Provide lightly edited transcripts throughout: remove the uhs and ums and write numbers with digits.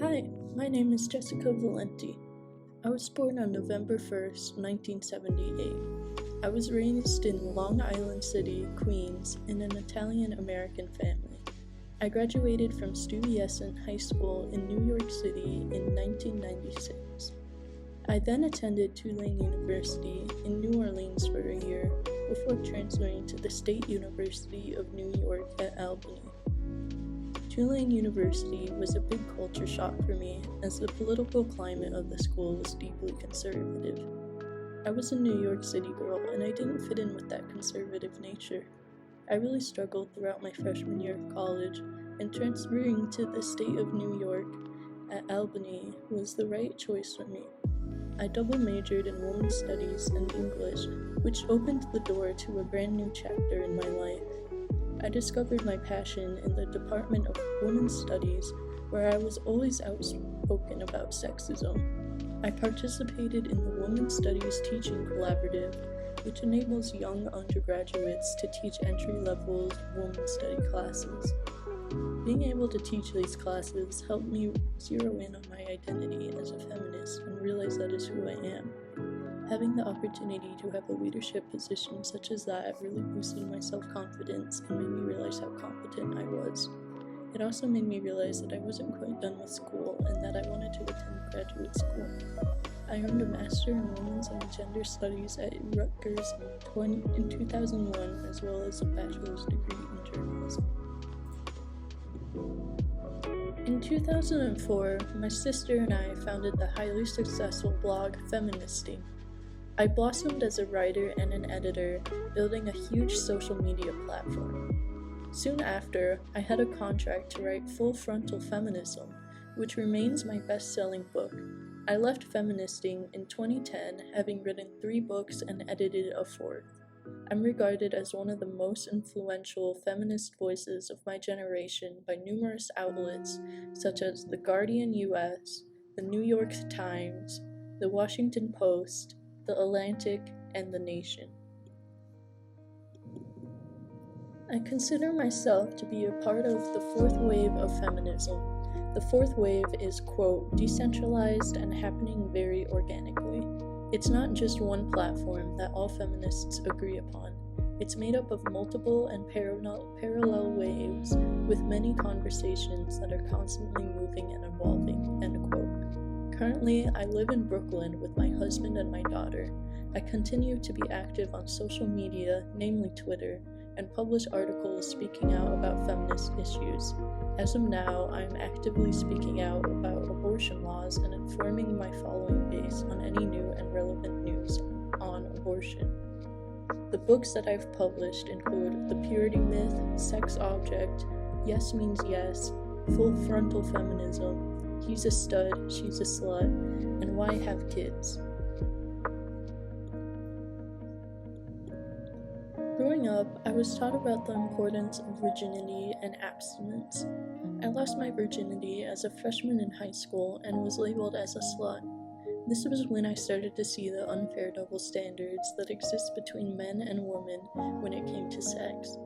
Hi, my name is Jessica Valenti. I was born on November 1st, 1978. I was raised in Long Island City, Queens, in an Italian-American family. I graduated from Stuyvesant High School in New York City in 1996. I then attended Tulane University in New Orleans for a year before transferring to the State University of New York at Albany. Tulane University was a big culture shock for me, as the political climate of the school was deeply conservative. I was a New York City girl, and I didn't fit in with that conservative nature. I really struggled throughout my freshman year of college, and transferring to the state of New York at Albany was the right choice for me. I double majored in Women's Studies and English, which opened the door to a brand new chapter in my life. I discovered my passion in the Department of Women's Studies, where I was always outspoken about sexism. I participated in the Women's Studies Teaching Collaborative, which enables young undergraduates to teach entry-level women's study classes. Being able to teach these classes helped me zero in on my identity as a feminist and realize that is who I am. Having the opportunity to have a leadership position such as that really boosted my self-confidence and made me realize how competent I was. It also made me realize that I wasn't quite done with school and that I wanted to attend graduate school. I earned a Master in Women's and Gender Studies at Rutgers in 2001, as well as a bachelor's degree in journalism. In 2004, my sister and I founded the highly successful blog Feministing. I blossomed as a writer and an editor, building a huge social media platform. Soon after, I had a contract to write Full Frontal Feminism, which remains my best-selling book. I left Feministing in 2010, having written 3 books and edited a 4th. I'm regarded as one of the most influential feminist voices of my generation by numerous outlets such as The Guardian US, The New York Times, The Washington Post, The Atlantic, and The Nation. I consider myself to be a part of the 4th wave of feminism. The 4th wave is, quote, decentralized and happening very organically. It's not just one platform that all feminists agree upon. It's made up of multiple and parallel waves with many conversations that are constantly moving and evolving, end quote. Currently, I live in Brooklyn with my husband and my daughter. I continue to be active on social media, namely Twitter, and publish articles speaking out about feminist issues. As of now, I am actively speaking out about abortion laws and informing my following base on any new and relevant news on abortion. The books that I've published include The Purity Myth, Sex Object, Yes Means Yes, Full Frontal Feminism, He's a Stud, She's a Slut, and Why Have Kids? Growing up, I was taught about the importance of virginity and abstinence. I lost my virginity as a freshman in high school and was labeled as a slut. This was when I started to see the unfair double standards that exist between men and women when it came to sex.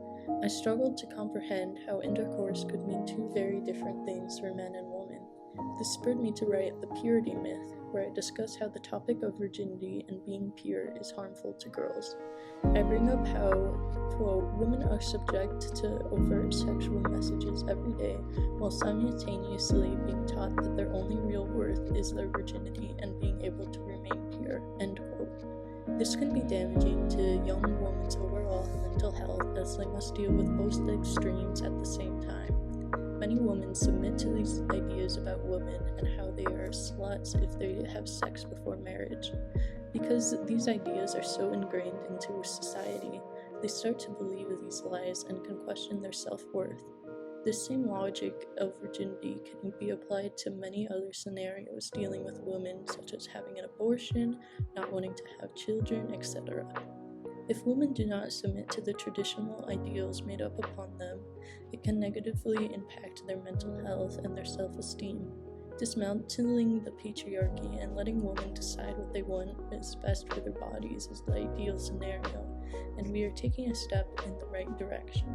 I struggled to comprehend how intercourse could mean 2 very different things for men and women. This spurred me to write The Purity Myth, where I discuss how the topic of virginity and being pure is harmful to girls. I bring up how, quote, women are subject to overt sexual messages every day, while simultaneously being taught that their only real worth is their virginity and being able to remain pure, end quote. This can be damaging to young women's overall mental health, as they must deal with both the extremes at the same time. Many women submit to these ideas about women and how they are sluts if they have sex before marriage. Because these ideas are so ingrained into society, they start to believe these lies and can question their self-worth. This same logic of virginity can be applied to many other scenarios dealing with women, such as having an abortion, not wanting to have children, etc. If women do not submit to the traditional ideals made up upon them, it can negatively impact their mental health and their self-esteem. Dismantling the patriarchy and letting women decide what they want is best for their bodies is the ideal scenario, and we are taking a step in the right direction.